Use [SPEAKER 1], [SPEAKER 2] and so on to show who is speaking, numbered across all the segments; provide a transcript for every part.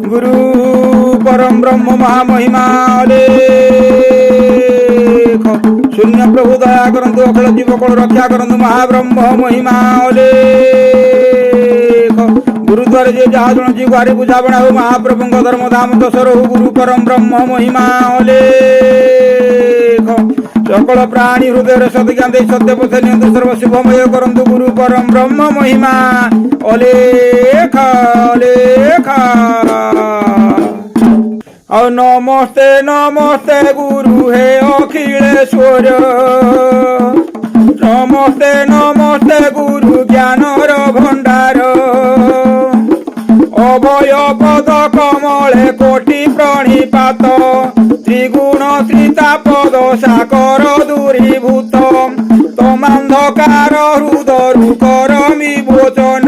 [SPEAKER 1] गुरु परम ब्रह्म महामहिमा अलेख शून्य प्रभु दया करंतु अखिल जीवकल रक्षा करंतु महाब्रह्म महिमा अलेख गुरुद्वारे जे जहा जन जी गुहारी बुझाबणा हो महाप्रभु धर्म धाम दशर हो गुरु परम ब्रह्म महिमा अलेख सकल प्राणी हृदय सदज्ञान दे सत्य पथ नियंत्र सर्व शुभमय करंतु गुरु परम ब्रह्म महिमा अलेख अलेख और नमस्ते नमस्ते गुरु हे अखिलेश्वर नमस्ते नमस्ते गुरु ज्ञानर भंडार अभय पद कमले कोटि प्रणिपात त्रिगुण त्रितापद साकर दूरीभूत तमांधकार हृदरु करमि भोजन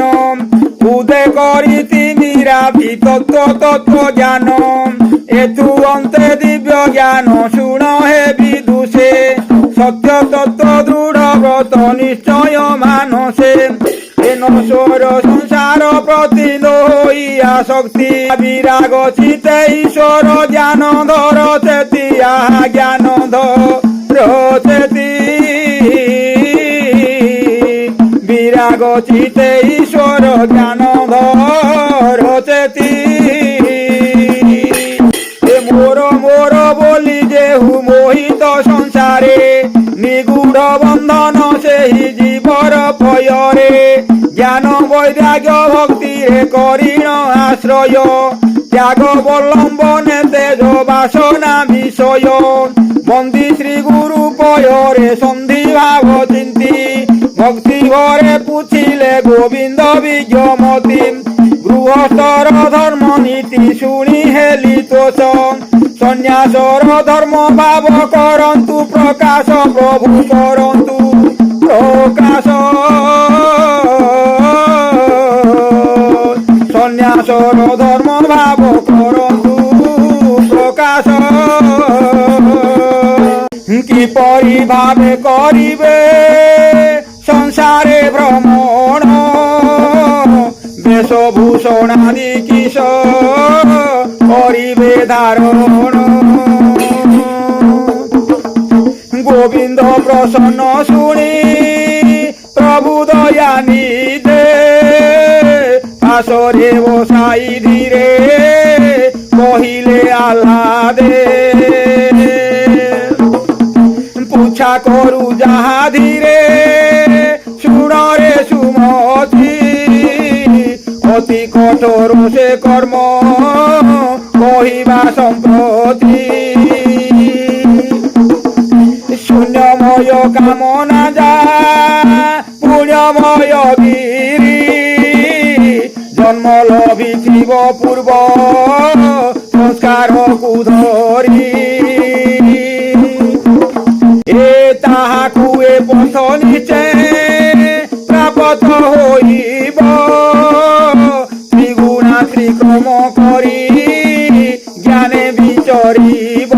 [SPEAKER 1] उदय करी निराधि तत्व तत्व ज्ञान एतु अंते दिव्य ज्ञान शुण हे विदुषे सत्य तत्व दृढ़ व्रत निश्चय मानसे नश्वर संसार प्रति लोहिया शक्ति विराग चिते ईश्वर ज्ञान धर चेति आहा ज्ञान धर चेति विराग चिते ईश्वर ज्ञान धर चेति मोर मोर बोली जेहु मोहित संसारे निगूढ़ बंधन से ही जीवर भୟରେ ज्ञान वैराग्य भक्ति रे करीण आश्रय त्याग अवलंबने तेज वासना विषय बंदी श्री गुरु पୟରେ सन्धि भाव चिंती भक्ति भरे पूछिले गोविंद विज्ञमती गृहस्थर धर्म नीति शुणी हेली तोष सन्यासर धर्म भाव करंतु प्रकाश प्रभु करंतु प्रकाश सन्यासर धर्म भाव करंतु प्रकाश किपरि भावे करिबे संसारे भ्रमण वेशभूषण आदि किस करिबे धारण गोविंद प्रसन्न शुणी प्रभु दया निदे आसरे बसाई धीरे कहिले आह्लादे पूछा करू जहा धीरे शुण रे सुमति अति कठोर से कर्म कहिबा संप्रति शून्यमय कामना जा पुण्यमय गिरी जन्म लभिथिब पूर्व संस्कार को धरी ए ताहाकु ए पथ निचे प्राप्त होइब त्रिगुणा त्रिक्रम करी ज्ञाने विचरिब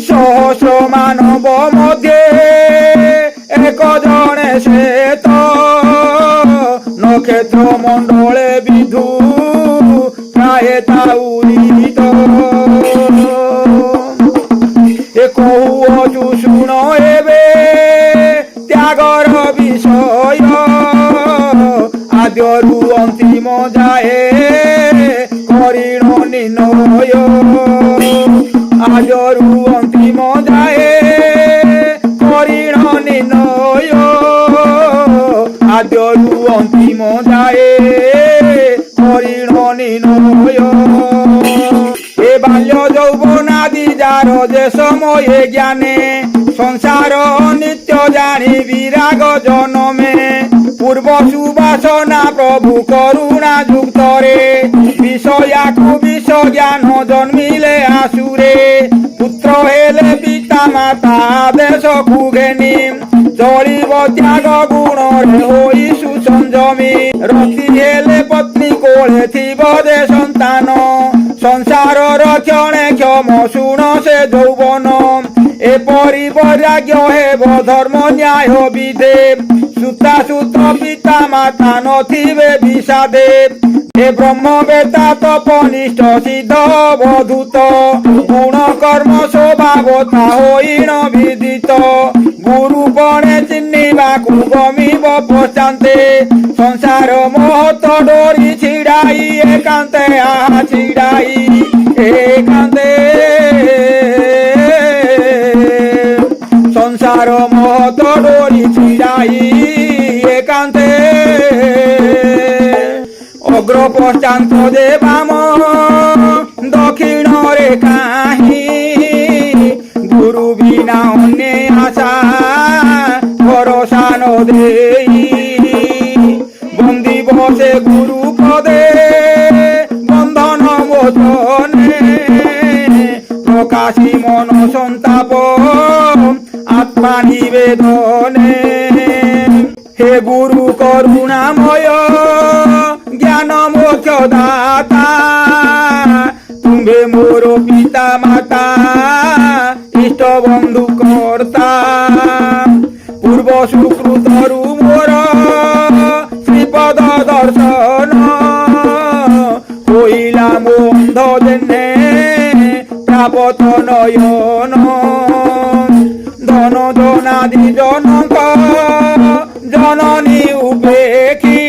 [SPEAKER 1] सहस्र मानव मध्ये एक जने श्वेत नक्षत्र मंडले विधु प्राय ताउरित कहु शुण एबे त्यागर विषय आद्यरु अंतिम जाए करीण निर्णय आद्यरु अंतिम जाए करीण निर्णय आद्यरु अंतिम जाए करीण निर्णय ए बाल्य यौवनादि जार जे समय ज्ञाने संसार नित्य जानी विराग जनमे पूर्व सुवासना प्रभु करुणा युक्त रे विषयाकु विष ज्ञान जन्मिले आसुरे पुत्र हेले पिता माता आदेश कुघेनी चलिब त्याग गुण रे होई सुसंजमी रति हेले पत्नी कोले थिब दे संतान संसार क्षणे क्षम शुण से यौवन एपरि वैराग्य हेब धर्म न्याय विधे सुता सुत पिता माता नथिबे विषादे হে ব্রহ্মবেতা তপনিষ্ঠ সিদ্ধ অবধূত গুণ কর্ম স্বভাবতা হইণ বিদিত গুরুপণে চিহ্নিবাকু গমিব পশ্চান্তে সংসার মহত ডোরি ছিড়াই একান্তে আহা ছিড়াই একান্তে সংসার মহত ডোরি ছিড়াই একান্তে অগ্র পশ্চান্ত দে বাম দক্ষিণ রে কাহি গুরু বিনা অন্যে আশা ভরসা ন দেই বন্দি বসে গুরু পদে বন্ধন মোচনে প্রকাশী মন সন্তাপ আত্মা নিবেদনে হে গুরু করুণাময় জ্ঞান মোক্ষ দাতা তুমে মোর পিতা মাতা ইষ্ট বন্ধু কর্তা পূর্ব সুকৃতরু মোর শ্রীপদ দর্শন হইলাম অন্ধ জেনে প্রাপত নয়ন ধন জনাদি জনক জননী উপেক্ষী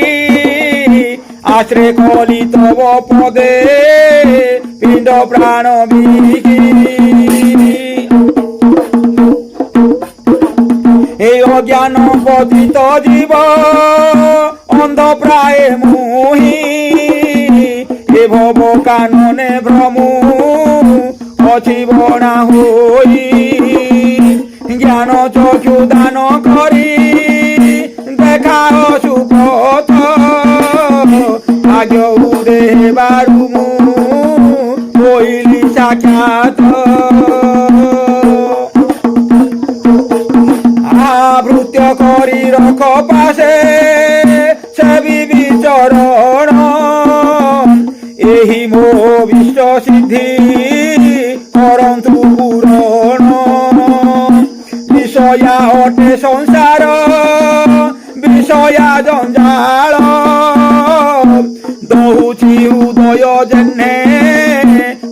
[SPEAKER 1] আশ্রে কলি তব পদে পিণ্ড প্রাণ বিকি এই অজ্ঞান পতিত জীব অন্ধ প্রায় মুহি এ ভব কাননে ভ্রমু অচিবনা হই জ্ঞান চক্ষু দান করি দেখাও সুপথ আগে উদে বারু হইলি সাক্ষাৎ আবৃত্য করি রখ পাশে সেবি বিচরণ ଏହି ମୋ ବିଶ୍ୱ ସିଦ୍ଧି କରନ୍ତୁ ପୂରଣ ବିଷୟା ଅଟେ ସଂସାର ବିଷୟା ଜଞ୍ଜାଳ ଦଉଛି ଉଦୟ ଜେହ୍ନେ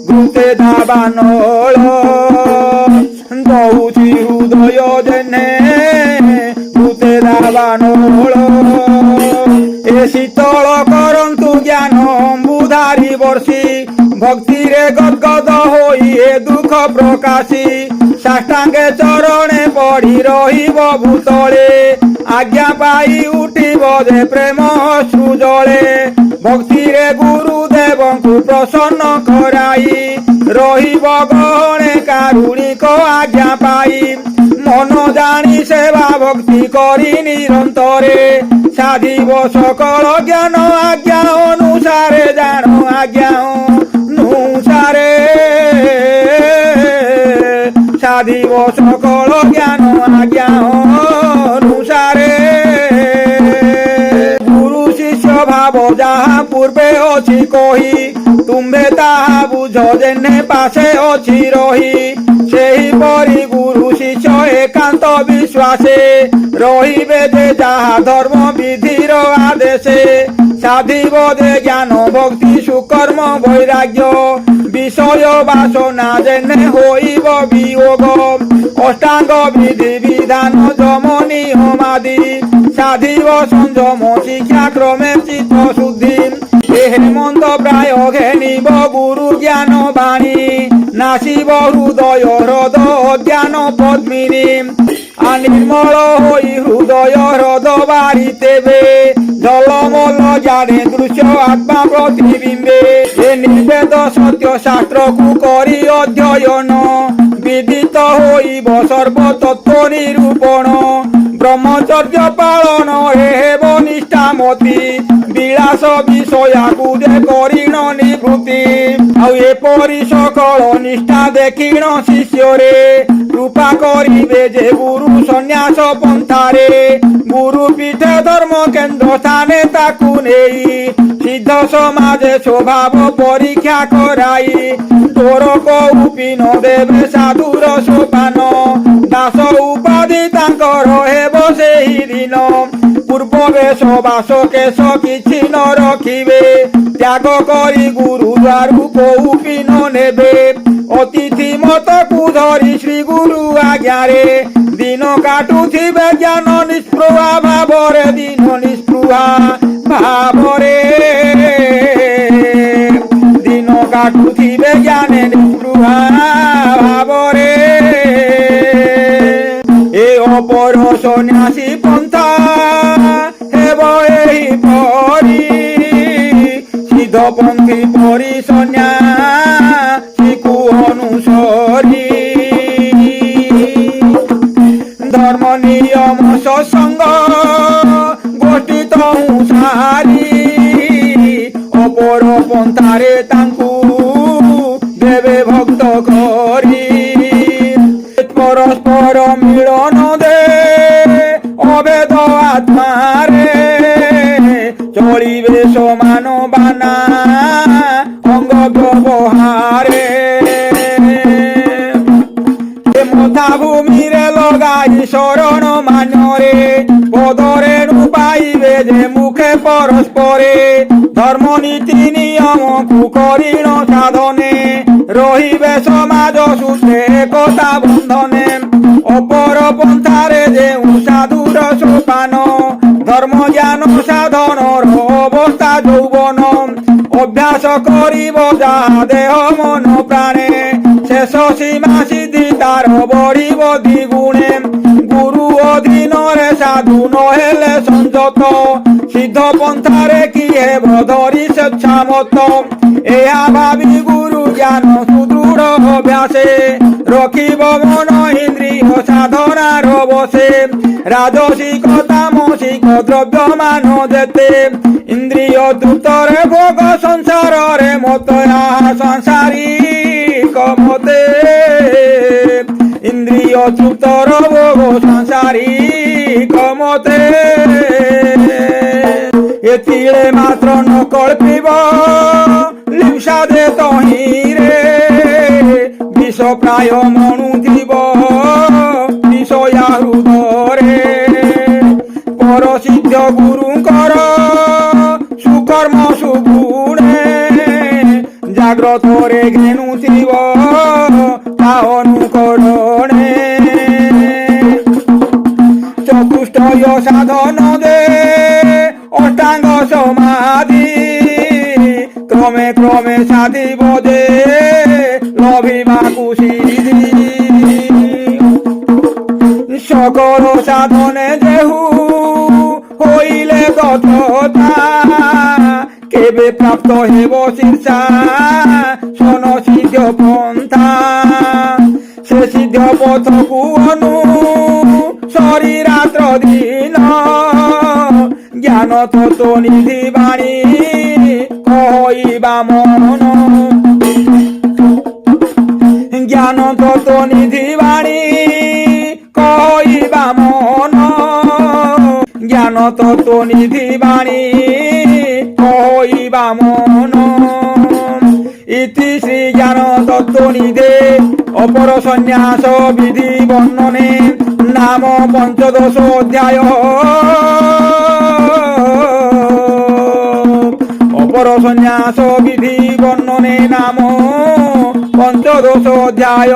[SPEAKER 1] ଘୃତେ ଦାବାନଳ ଦଉଛି ଉଦୟ ଜେହ୍ନେ ଘୃତେ ଦାବାନଳ ଏ ଶୀତଳ କରନ୍ତୁ ଜ୍ଞାନ ଅମ୍ବୁଧାରି ବର୍ଷି ଭକ୍ତିରେ ଗଦଗଦ ହୋଇ ଏ ଦୁଃଖ ପ୍ରକାଶୀ ସାଷ୍ଟାଙ୍ଗେ ଚରଣେ ପଡ଼ି ରହିବ ଭୂତଳେ ଆଜ୍ଞା ପାଇ ଉଠିବ ଯେ ପ୍ରେମ ସୃଜଳେ ଭକ୍ତିରେ ଗୁରୁଦେବଙ୍କୁ ପ୍ରସନ୍ନ କରାଇ ରହିବ ଗହଣେ କାରୁଣିକ ଆଜ୍ଞା ପାଇ ମନ ଜାଣି ସେବା ଭକ୍ତି କରି ନିରନ୍ତରେ ସାଧିବ ସକଳ ଜ୍ଞାନ ଆଜ୍ଞା ଅନୁସାରେ ଜାଣ ଆଜ୍ଞା ଅନୁସାରେ ସାଧିବ ସକଳ ଜ୍ଞାନ ଆଜ୍ଞା ଅନୁସାରେ ଗୁରୁ ଶିଷ୍ୟ ଭାବ ଯାହା ପୂର୍ବେ ଅଛି କହି ତୁମ୍ଭେ ତାହା ବୁଝ ଯେନେ ପାଶେ ଅଛି ରହି ସେହିପରି ଗୁରୁ ଶିଷ୍ୟ ଏକାନ୍ତ ବିଶ୍ୱାସେ ରହିବେ ଯେ ଯାହା ଧର୍ମ ବିଧିର ଆଦେଶେ ସାଧିବ ଯେ ଜ୍ଞାନ ଭକ୍ତି ସୁକର୍ମ ବୈରାଗ୍ୟ ବିଷୟ ବାସନା ଯେନେ ହୋଇବ ବିୟୋଗ ଅଷ୍ଟାଙ୍ଗ ବିଧି ବିଧାନ ଯମ ନିୟମାଦି ସାଧିବ ସଂଯମ ଶିକ୍ଷା କ୍ରମେ ଚିତ୍ତ ଶୁଦ୍ଧି ଏ ହେମନ୍ତ ପ୍ରାୟ ଘେନିବ ଗୁରୁ ଜ୍ଞାନ ବାଣୀ ନାସିବ ହୃଦୟ ହ୍ରଦ ଅଜ୍ଞାନ ପଦ୍ମିନୀ ନିର୍ମଳ ହୋଇ ହୃଦୟ ହ୍ରଦ ବାରି ତେବେ ଜଳମଲ ଜାଣେ ଦୃଶ୍ୟ ଆତ୍ମା ପ୍ରତିବିମ୍ବେ ଏ ନିର୍ବେଦ ସତ୍ୟ ଶାସ୍ତ୍ରକୁ କରି ଅଧ୍ୟୟନ ବିଦିତ ହୋଇବ ସର୍ବତତ୍ତ୍ୱ ନିରୂପଣ ବ୍ରହ୍ମଚର୍ଯ୍ୟ ପାଳନ ହେବ ନିଷ୍ଠାମତି ବିଳାସ ବିଷୟାକୁ ଯେ କରିଣ ନିବୃତ୍ତି ଆଉ ଏପରି ସକଳ ନିଷ୍ଠା ଦେଖିଣ ଶିଷ୍ୟରେ କୃପା କରିବେ ଯେ ଗୁରୁ ସନ୍ନ୍ୟାସ ପନ୍ଥାରେ ଗୁରୁ ପୀଠେ ଧର୍ମ କେନ୍ଦ୍ର ସ୍ଥାନେ ତାକୁ ନେଇ ସିଦ୍ଧ ସମାଜେ ସ୍ୱଭାବ ପରୀକ୍ଷା କରାଇ ତୋର କୌପି ନ ଦେବେ ସାଧୁର ସୋପାନ ଦାସ ଉପାଧି ତାଙ୍କର ହେବ ସେହି ଦିନ। ପୂର୍ବ ବେଶ ବାସ କେଶ କିଛି ନ ରଖିବେ, ତ୍ୟାଗ କରି ଗୁରୁଦ୍ୱାରୁ କୋଉ ପିନ ନେବେ। ଅତିଥି ମତକୁ ଧରି ଶ୍ରୀ ଗୁରୁ ଆଜ୍ଞାରେ ଦିନ କାଟୁଥିବେ ଜ୍ଞାନ ନିଷ୍ପୃହା ଭାବରେ, ଦିନ ନିଷ୍ପୃହା ଭାବରେ ଦିନ କାଟୁଥିବେ ଜ୍ଞାନେ ନିଷ୍ପୃହା ଭାବରେ। ଏ ଅପର ସନ୍ନ୍ୟାସୀ ପନ୍ଥା ହେବ ଏହିପରି, ସିଦ୍ଧପନ୍ଥୀ ପରି ସନ୍ନ୍ୟାସୀକୁ ଅନୁସରି। ଧର୍ମ ନିୟମ ସତ୍ସଙ୍ଗ ଗୋଷ୍ଠୀ ତହୁଁ ସାରି, ଅପର ପନ୍ଥାରେ ତାଙ୍କୁ ଦେବେ ଭକ୍ତ କରି। ପରସ୍ପର ମିଳନ ଦେ ଅଭେଦ ଆତ୍ମାରେ, ଚଳିବେ ସମାନ ବାନା ଅଙ୍ଗ ବ୍ୟବହାରେ। ମଥା ଭୂମିରେ ଲଗାଇ ଶରଣ ମାନରେ, ପଦରେଣୁ ପାଇବେ ଯେ ମୁଖେ ପରସ୍ପରେ। ଧର୍ମ ନୀତି ନିୟମକୁ କରିଣ ସାଧନେ, ରହିବେ ସମାଜ ସୂତ୍ରେ ଏକତା ବନ୍ଧନେ। ଅପର ପନ୍ଥାରେ ଯେଉଁ ସାଧୁର ସୋପାନ, ଧର୍ମ ଜ୍ଞାନ ସାଧନର ଅବସ୍ଥା ଯୌବନ। ଅଭ୍ୟାସ କରିବ ଯାହା ଦେହ ମନ ପ୍ରାଣେ, ଶେଷ ସୀମା ସିଦ୍ଧି ତାର ବଢିବ ଦ୍ୱିଗୁଣେ। ଗୁରୁ ଅଧୀନରେ ସାଧୁ ନହେଲେ ସଂଯତ, ସିଦ୍ଧ ପନ୍ଥାରେ କି ହେବ ଧରି ସ୍ୱଚ୍ଛାମତ। ଏହା ଭାବି ଗୁରୁ ଜ୍ଞାନ ସୁଦୃଢ ଅଭ୍ୟାସେ, ରଖିବ ମନ ଇନ୍ଦ୍ରିୟ ସାଧନାର ବସେ। ରାଜସିକ ତାମସିକ ଦ୍ରବ୍ୟମାନ ଯେତେ, ଇନ୍ଦ୍ରିୟ ତୃପ୍ତରେ ଭୋଗ ସଂସାରରେ ମତ। ସଂସାରିକ ମତେ ଇନ୍ଦ୍ରିୟ ତୃପ୍ତର ଭୋଗ ସଂସାରିକ ମତେ। ଏତିଳେ ମାତ୍ର ନ କଳ୍ପିବ ଲିପ୍ସା ଦେ ତହିଁରେ, ବିଷ ପ୍ରାୟ ମଣୁଥିବ ବିଷୟା ହୃଦରେ। ପରସିଦ୍ଧ ଗୁରୁଙ୍କର ସୁକର୍ମ ସୁଗୁଣେ, ଜାଗ୍ରତରେ ଘେନୁଥିବ ତା ଅନୁକରଣେ। ଚତୁଷ୍ଟୟ ସାଧନ ଦେ ଅଷ୍ଟାଙ୍ଗ ସମାଧି, କ୍ରମେ କ୍ରମେ ସାଧିବ ଯେ ଲଭିବାକୁ ସିଦ୍ଧି। সকল সাধনে যেহু হইলে তথা, কেবে প্রাপ্ত হেব শীর্ষা সন সিদ্ধ পন্থা। সে সিদ্ধ পথকু অনু শরীরাত্র দিন, জ্ঞান তত্ত্ব নিধি বাণী কহিবা মন। জ্ঞান তত্ত্ব নিধি বাণী কহিবা মন, জ্ঞান তত্ত্ব নিধি বাণী কহিবা মন। ইতি শ্রী জ্ঞান তত্ত্ব নিধে অপর সন্ন্যাস বিধি বর্ণনে, নাম পঞ্চদশ অধ্যায়। অপর সন্ন্যাস বিধি বর্ণনে নাম পঞ্চদশ অধ্যায়।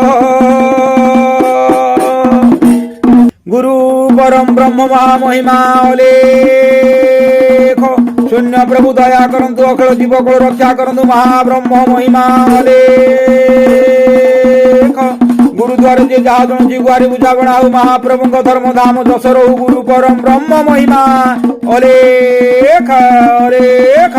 [SPEAKER 1] গুরু পরম ব্রহ্ম মহামহিমা অলেখ। শূন্য প্রভু দয়া করন্তু, অখଳ জীবকুଳ রক্ষা করন্তু, মহাব্রহ্ম মহিমা অলেখ। গুরুদ্বার যে যাহা জଣୁଛି ଗୁହାରି ବୁଝାବଣା ହଉ, ମହାପ୍ରଭୁଙ୍କ ଧର୍ମ ଧାମ ଯଶ ରହୁ। ଗୁରୁ ପରମ ବ୍ରହ୍ମ ମହିମା ଅଲେଖ ଅଲେଖ।